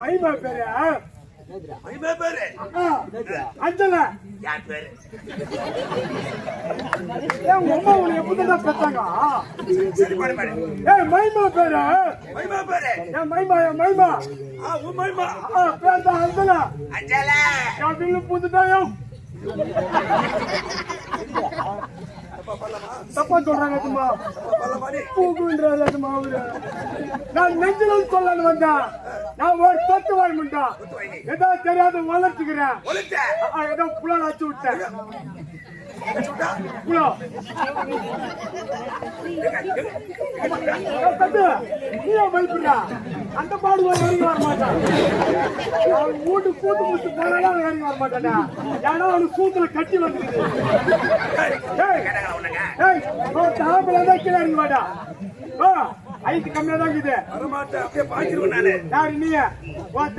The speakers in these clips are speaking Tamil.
மகிமா பேரு மகிமா பேரு அஞ்சல யார் பேரு? உங்க அம்மா உன்னை எப்படிதான் பெற்றாங்க? சரி பாடு பாடு. மகிமா பேரு மகிமா பேரு மகிமா மகிமா உன் மகிமா பேர் தான் அஞ்சல அஞ்சல அப்படின்னு புதுதாயம் தப்பா சொல்றாங்க பூக்குன்றாருமா அவரு. நான் நெஞ்சில சொல்லணும் வந்தா நான் ஒரு தொத்து வாங்கிட்டா ஏதோ தெரியாத வளர்த்துக்கிறேன் ஏதோ புலால் அச்சு விட்டேன் அந்த பாடு இறங்கி வர மாட்டான் வீட்டு கூட்டு முடிச்சு போனாலும் இறங்கி வர மாட்டானா ஏன்னா அவனுக்கு சூத்துல கட்டி வந்துருது கீழே இறங்கி மாட்டா ஐட்டு கம்மியா தான் இருக்குது யாரு நீ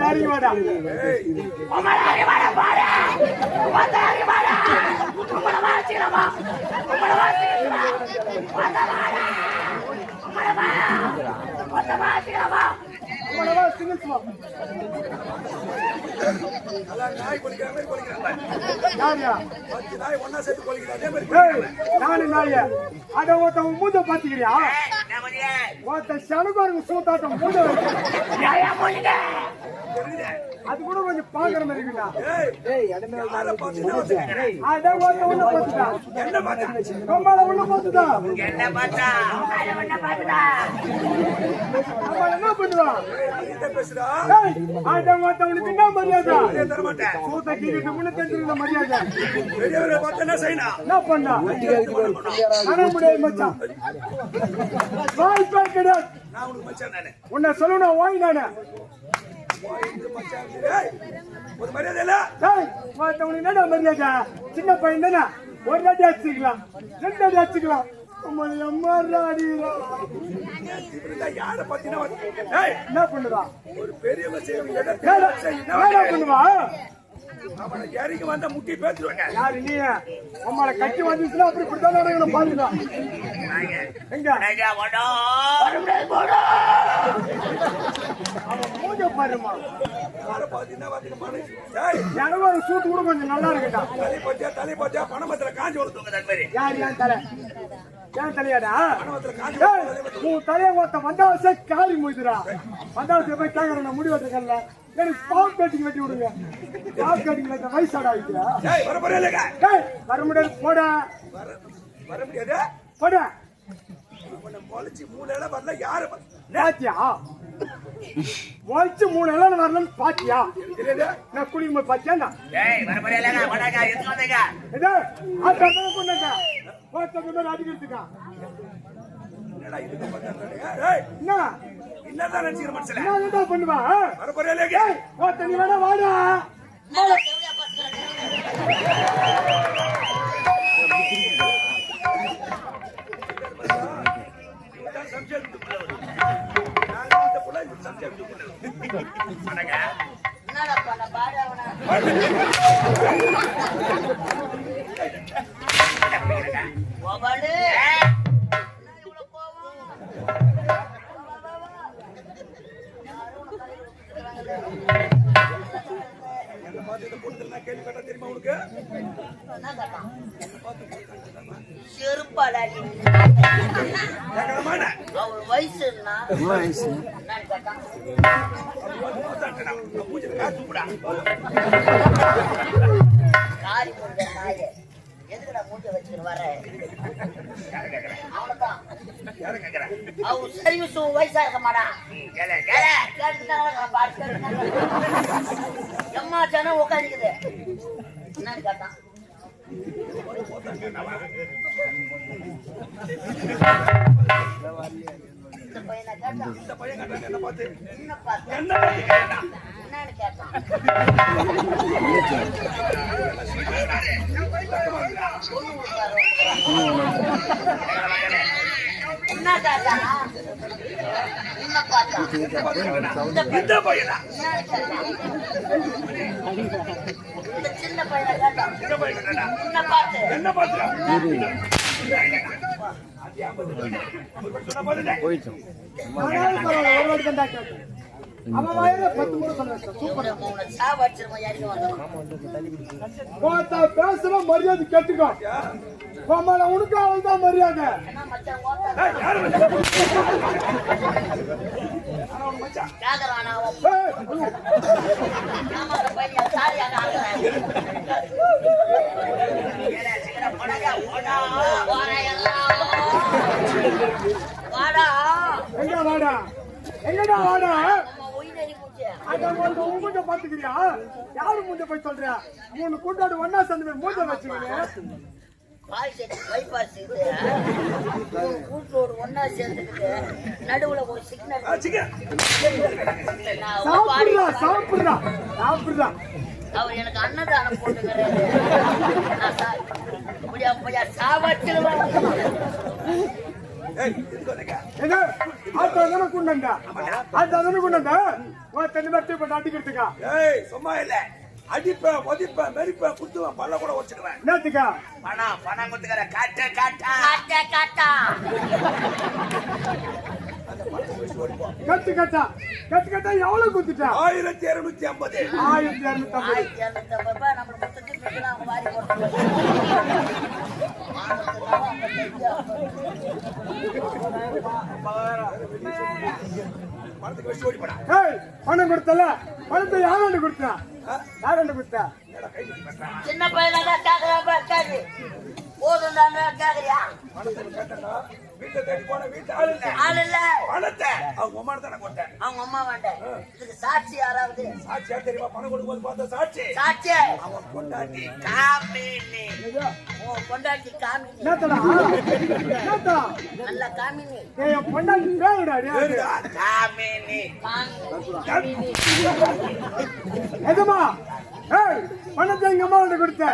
இறங்கி வாடா மூஞ்ச பாத்துக்கிறியா சனுக்கு சூத்தாட்டம் மூஞ்ச அது கூட கொஞ்சம் பாக்குற மாதிரி இருக்குடா என்ன பண்ணுவான் என்ன மரியாதை சூத்த கீழே முன்ன தெரிஞ்சிருந்த மரியாதை என்ன பண்ணா முடியாது மச்சான் வாய்ப்பா கிடையாது உன்னை சொல்லணும் வாய் நானே ஒரு மரியாதை இல்ல என்னடா மரியாதை சின்ன பையன் தானே ஒரு அடி அடிச்சுக்கலாம் ரெண்டு அடி அடிச்சுக்கலாம் என்ன பண்ணுவா ஒரு பெரிய பண்ணுவா அவனை இறங்கி வந்தா முட்டி பேசுவாங்க யாரு நீ அம்மாவை கட்டி வந்துச்சுன்னா அப்படி இப்படித்தான் பாத்துக்கலாம் மூஞ்ச பாருமா எனக்கு சூட்டு கூட கொஞ்சம் நல்லா இருக்குடா தலை பத்தியா பணமத்துல காஞ்சி ஒரு யார் என் தலை ஏன் தலையாடா உன் தலையை ஒருத்த வந்தாவசே காலி முடிச்சுடா வந்தாவசை போய் கேட்கறேன் நான் முடி வெட்டுக்கல எனக்கு பால் கட்டிங் வெட்டி விடுங்க பால் கட்டிங் வைக்க வயசாடா வர முடியாது போட வர முடியாது போட முளைச்சு 3 இலை வரல யாரு பாத்தியா முளைச்சு 3 இலை வரலன்னு பாத்தியா நான் குடிக்கும் போது பாத்தியா அடிக்கிறதுக்கா என்னதான் நினைச்சிக்கிற மனுஷன் என்ன பண்ணுவா நீ வேணா வாடா தெரியுமா உனக்கு வயசு எதுக்குடா மூட்டை வச்சுக்கிட்டு வர அவனுதான் அவன் சர்வீஸ் வயசா இருக்க மாட்டான் எம்மா ஜனம் உட்காந்துக்குது என்னன்னு கேட்டான் இந்த பையனை கேட்டான் இந்த பையன் கேட்டான் என்ன பார்த்து என்னன்னு கேட்டான் என்ன கேட்டான் என்ன பார்த்தா இந்த பையனா இந்த சின்ன பையனை கேட்டான் என்ன பார்த்து என்ன பார்த்து போயிட்டோம் அவன் வாயில 10 முறை சொல்ல வச்சேன். சூப்பர். சாவச்சிரமா யாருக்கு வந்தோம் போட்டா பேசுற மரியாதை கேட்டுக்கோ. கோமால உனக்கு அவள்தான் மரியாதை. என்ன மச்சான் ஓட்ட ஏய், யாரு மச்சான்? ஆனா உன் மச்சான். கேக்குறானா ஏய், நாம பையன் சாரியா ஆகுறேன் ஏடா சீக்கிரம் போடா வாடா எல்லாம் வாடா எங்க வாடா? எங்கடா வாடா? நம்ம உயிரை பூச்சே அதான் வந்து உங்க பாத்துக்கிறியா? யாரு முஞ்ச போய் சொல்றியா? 3 கூட்டாடு ஒண்ணா சேர்ந்து மூஞ்ச வச்சுக்கிட்டு பாய் செட்டு பைபாஸ் இது கூட்டோடு ஒன்னா சேர்ந்துக்கிட்டு நடுவுல ஒரு சிக்னல் சிக்கன். சாப்பிடுறா சாப்பிடுறா சாப்பிடுறா. அவர் எனக்கு அன்னதானம் போட்டுக்கிறாரு அப்படியா சாவச்சிருவான் ஏய், எதுக்கு வந்தீங்க? என்ன ஆத்தாதான குண்டா? ஆத்தாதான குண்டா? உன் தண்ணி பத்தி இப்ப அடிக்கிறதுக்கா? ஏய், சும்மா இல்ல. அடிப்பேன், மதிப்பேன், மெரிப்பேன், குத்துவேன், பல்ல கூட வச்சுக்குவேன். என்னத்துக்கா? பணம் குத்துக்கிற காட்ட காட்டா. காட்டா காட்டா கட்டு கட்டா கட்டு கட்டா எவ்வளவு குத்துட்டா? 1250. 1250. நம்ம மொத்தத்துக்கு அவங்க வாரி போட்டு பணத்துக்கு வச்சு ஓடி போடா. ஏய், பணம் கொடுத்தல? பணத்தை யாராண்டு கொடுத்தா? யாராண்டு கொடுத்தா? என்னடா கை நீட்டி பேசுறா? சின்ன பையனா கேக்குறா போதும் தாங்க கேக்குறியா பணத்துக்கு கேட்டா, வீட்டை தேடி போன வீட்டு ஆள் இல்ல. ஆள் இல்ல பணத்தை அவங்க அம்மா தானே கொடுத்தேன். அவங்க அம்மா வேண்டாம் இதுக்கு சாட்சி யாராவது சாட்சியா தெரியுமா? பணம் கொடுக்கும்போது பார்த்த சாட்சி சாட்சி அவன் கொண்டாட்டி காமினி உன் பொண்டாட்டி காமினி என்னத்தடா? என்னத்தடா? நல்ல காமினி என் பொண்டாட்டி பேருடா டேய். பேருடா, காமினி. காமினி எதுமா? ஏய், பணத்தை எங்க அம்மா கிட்ட கொடுத்த.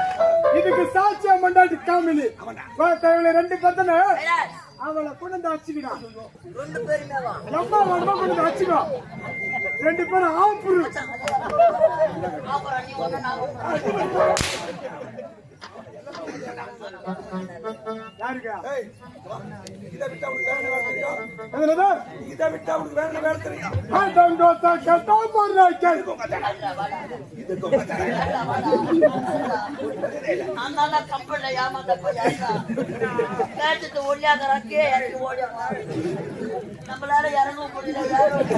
இதுக்கு சாட்சியா பொண்டாட்டி காமினி. பார்த்தவள 2 பத்தன அவளை கொண்டு அடிச்சுக்கிட்டான். 2 பேருமே வா அம்மா வந்து கொண்டு அடிச்சுக்கோ. 2 பேரும் ஆப்புரு. அப்புறம் நீ ஒண்ணு நான் யாருக்கா? ஏய், இதை விட்டா உனக்கு வேற என்ன வேலை தெரியும்? என்னது? இதை விட்டா உனக்கு வேற என்ன வேலை தெரியும்? ஆண்டோட்டா கேட்டா போறா கேள். இதுக்கு உங்க தலை. நான் நல்லா கம்பெனில ஏமாந்த பையன் கேட்டுட்டு ஒல்லியாகிறாக்கே இறங்கி ஓடியா நம்மளால இறங்க முடியல யாரும்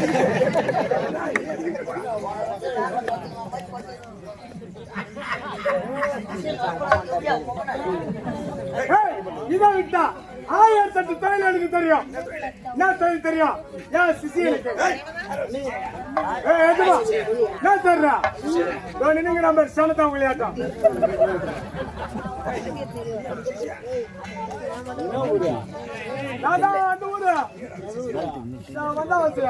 ஏய், இதை விட்டா 1008 தொழில் எனக்கு தெரியும். என்ன தொழில் தெரியும்? ஏன் சிசியலுக்கு? ஏய், எதுமா? என்ன தர்றா? நீங்க நம்ம சனத்தா விளையாட்டம். நான் அந்த ஊரு. நான் வந்தா வச்சு.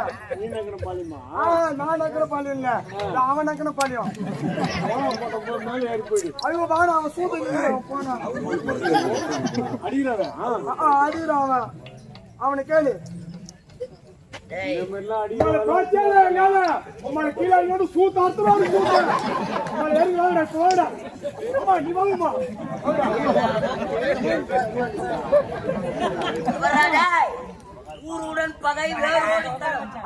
நான் நக்கர பாலியம் இல்ல. அவன் நக்கர பாலியம். ஐயோ வாடா, அவன் சூட்டு போனா அடிக்கிறான். அவனை கேளு. உங்களை கீழே சூத்து அறுத்துறாரு. நீ வாங்கம்மா. ஊருடன் பகை வேரோடு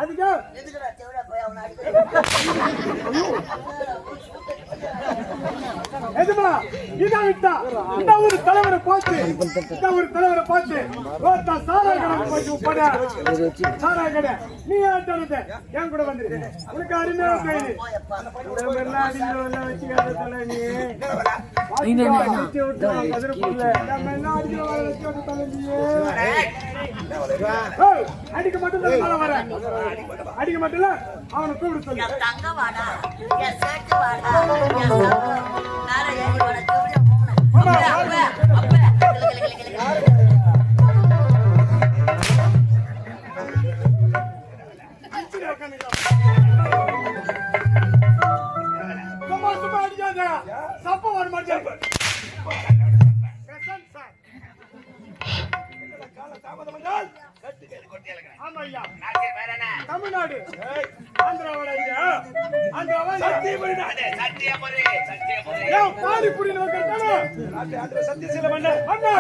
அதுக்கு எதுக்குடா தேவடா போய் அவனை அடிக்க எதுமா? இதை விட்டா இந்த ஒரு தலைவரை பார்த்து ஓட்டா சாரா கடை சாரா கடை நீ ஆட்டானது என் கூட வந்துரு. உனக்கு அருமையான கைது வச்சுக்காத தலை. நீ அடிக்க மட்டும் வர அடிக்க மட்டும் அவனை கூப்பிட சொல்லு. தங்க வாடா என் சேட்டு வாடா என் மேல ஏறி வாடா தேவடியா போகணும் சும்மா அடிக்காத. சப்ப வர மாட்டேன். தமிழ்நாடு ஆந்திராவோட பாரிபுரி சத்தியசீல மன்னர் அண்ணா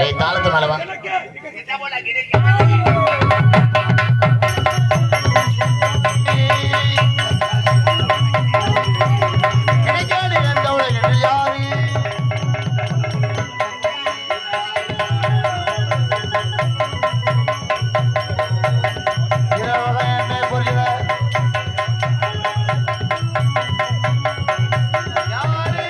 ஏய் தாளத்து மேல வா. கிடைக்காது எந்தவளை என்று யாரு? இரவகை என்னை புரிகிறார். யாரு?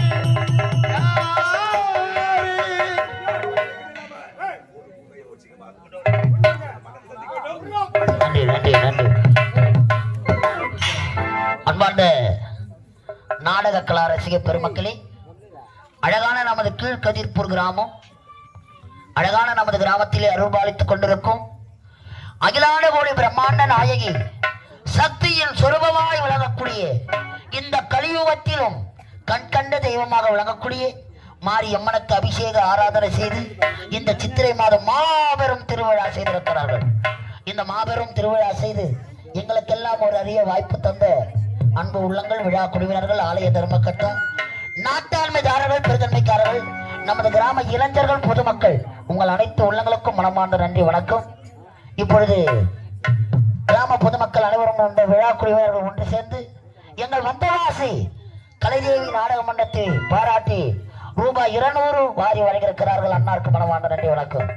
நன்றி நன்றி நன்றி. அன்பார்ந்த நாடக கலா ரசிக பெருமக்களே, அழகான நமது கீழ்கதிர்பூர் கிராமம், அழகான நமது கிராமத்திலே அருள்பாலித்துக் கொண்டிருக்கும் அகிலாண்ட கோடி பிரம்மாண்ட நாயகி சக்தியின் சொரூபமாய் விளங்கக்கூடிய இந்த கலியுகத்திலும் கண்கண்ட தெய்வமாக விளங்கக்கூடிய மாரியம்மனுக்கு அபிஷேக ஆராதனை செய்து இந்த சித்திரை மாதம் மாபெரும் திருவிழா செய்திருக்கிறார்கள். இந்த மாபெரும் திருவிழா செய்து எங்களுக்கெல்லாம் ஒரு அரிய வாய்ப்பு தந்த அன்பு உள்ளங்கள், விழா குழுவினர்கள், ஆலய தர்மக்கட்டம், நாட்டாண்மைதாரர்கள், பெருந்தன்மைக்காரர்கள், நமது கிராம இளைஞர்கள், பொதுமக்கள், உங்கள் அனைத்து உள்ளங்களுக்கும் மனமார்ந்த நன்றி, வணக்கம். இப்பொழுது கிராம பொதுமக்கள் அனைவரும் இந்த விழா குழுவினர்கள் ஒன்று சேர்ந்து எங்கள் வந்தவாசி கலைதேவி நாடக மன்றத்தை பாராட்டி ரூபாய் 200 வாரி வழங்கியிருக்கிறார்கள். அன்னாருக்கு மனமார்ந்த நன்றி, வணக்கம்.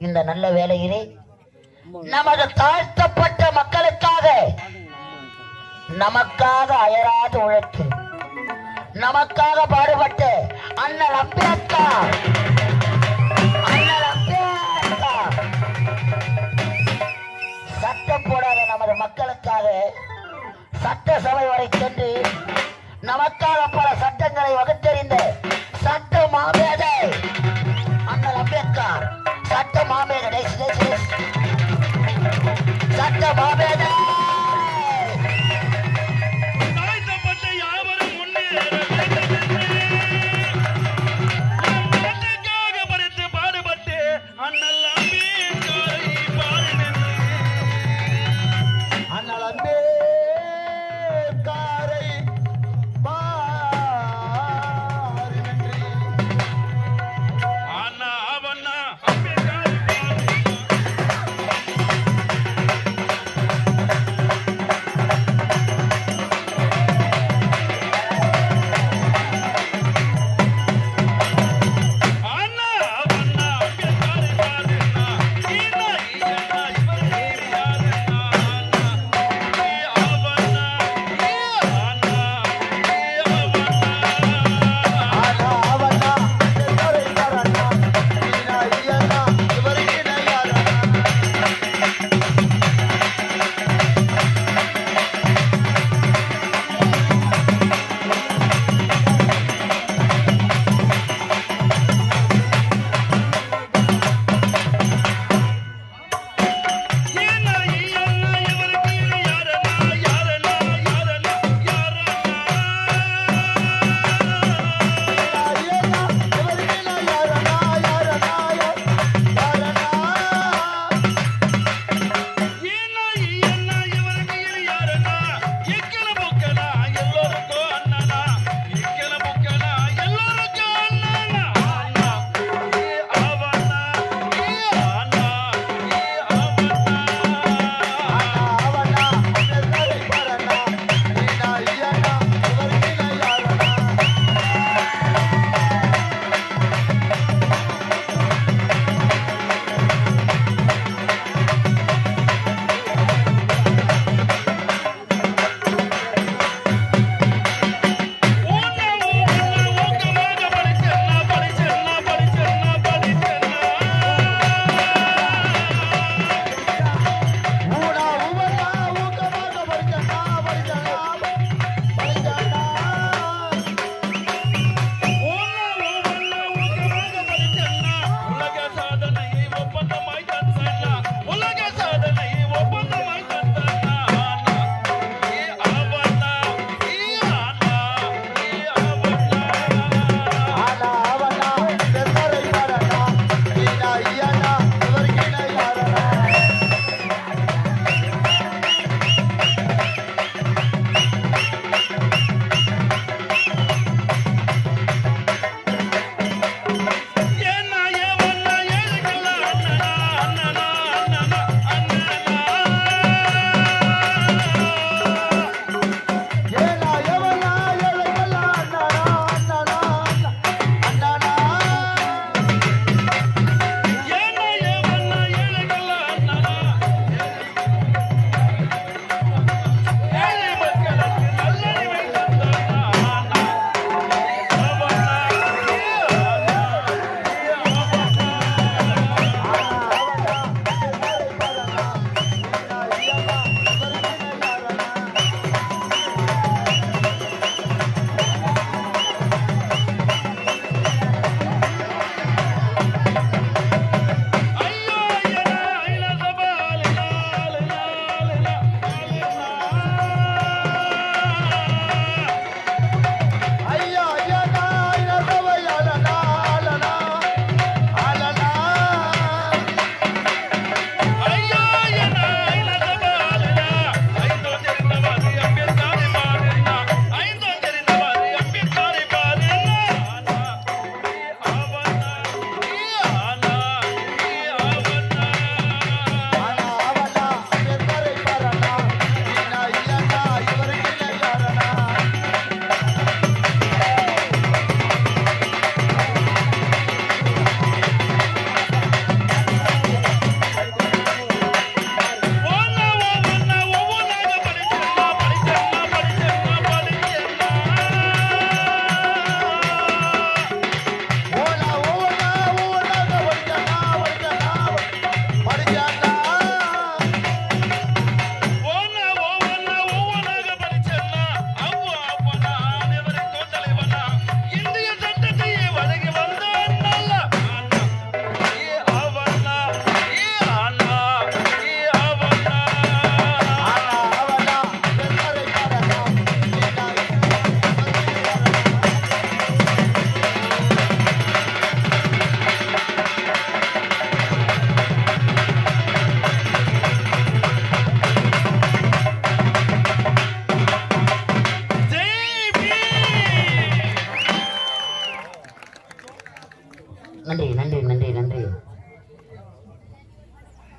இந்த நல்ல வேளையிலே நமது தாழ்த்தப்பட்ட மக்களுக்காக நமக்காக அயராது உழைத்து நமக்காக பாடுபட்ட அண்ணல் அம்பேத்கர் சட்டம் போடாத நமது மக்களுக்காக சட்டசபை வரை சென்று நமக்காக பல சட்டங்களை வகுத்தறிந்த சட்ட மாமேதை அண்ணல் அம்பேத்கர், சட்ட மாமேதை, சட்ட மாமேதை.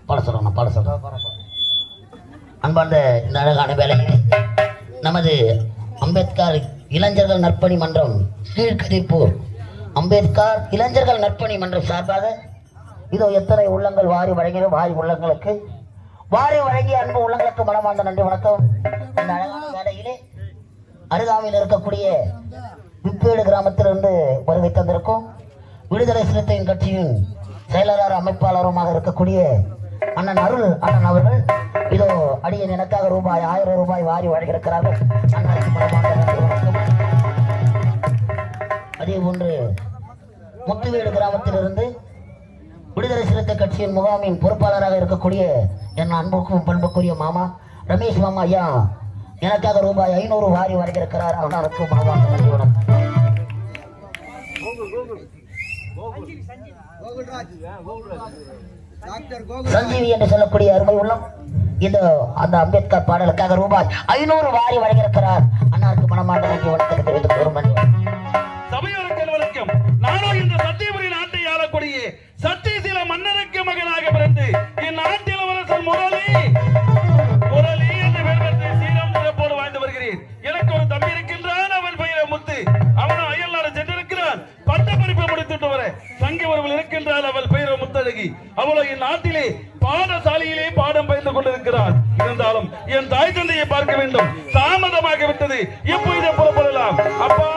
பாட சொல்றேன். அன்பார்ந்த இந்த அழகான வேலையில் நமது அம்பேத்கர் இளைஞர்கள் நற்பணி மன்றம் கீழ்கதிர்பூர் அம்பேத்கர் இளைஞர்கள் நற்பணி மன்றம் சார்பாக இதோ எத்தனை உள்ளங்கள் வாரி வழங்கின வாரி வழங்கிய அன்பு உள்ளங்களுக்கு மனமார்ந்த நன்றி வணக்கம். இந்த அழகான வேலையிலே அருகாமையில் இருக்கக்கூடிய விப்பேடு கிராமத்திலிருந்து வருகை தந்திருக்கும் விடுதலை சிறுத்தையின் கட்சியின் செயலாளர் அமைப்பாளருமாக இருக்கக்கூடிய அண்ணன் அண்ணன் அவர்கள் இதோ அடியன் எனக்காக ரூபாய் 1000 ரூபாய் வாரி வழங்கியிருக்கிறார்கள். அண்ணனுக்கு மனமார்ந்த நன்றி வணக்கம். அதே போன்று முத்துவேடு கிராமத்திலிருந்து விடுதலை சிறுத்தை கட்சியின் முகாமின் பொறுப்பாளராக இருக்கக்கூடிய என் அன்புக்கும் பண்புக்குரிய மாமா ரமேஷ் மாமா ஐயா எனக்காக ரூபாய் 500 வாரி வழங்கியிருக்கிறார். அண்ணனுக்கு மனமார்ந்த நன்றி வணக்கம். சஞ்சீவி என்று சொல்லக்கூடிய அருமை உள்ளம் இந்த அந்த அம்பேத்கர் பாடலுக்காக ரூபாய் 500 வாரி வழங்கியிருக்கிறார். அண்ணாருக்கு மனமார்ந்த நன்றி வணக்கத்தை தெரிவித்துக் கொள்கிறோம். சபையோருக்கு வணக்கம். நானும் இந்த சத்தியபுரி நாட்டை ஆளக்கூடிய சத்தியசீல மன்னருக்கு மகனாக பிறந்து என் நாட்டில் அரசன் முரளி என்று பெருமத்தை சீரம் சிறப்போடு வாழ்ந்து வருகிறேன். எனக்கு ஒரு தம்பி இருக்கின்றான். அவன் பெயர் முத்து. அவனும் அயல் நாடு சென்றிருக்கிறான். பட்ட படிப்பை முடித்துட்டு வர தங்கி ஒருவள் இருக்கின்றாள். அவள் பெயர் முத்தழகி. அவளோ என் நாட்டிலே பாடசாலையிலே பாடம் பயிர்ந்து கொண்டிருக்கிறார். இருந்தாலும் என் தாய் தந்தையை பார்க்க வேண்டும். தாமதமாக விட்டது. எப்போ இதை புறப்படலாம் அப்பா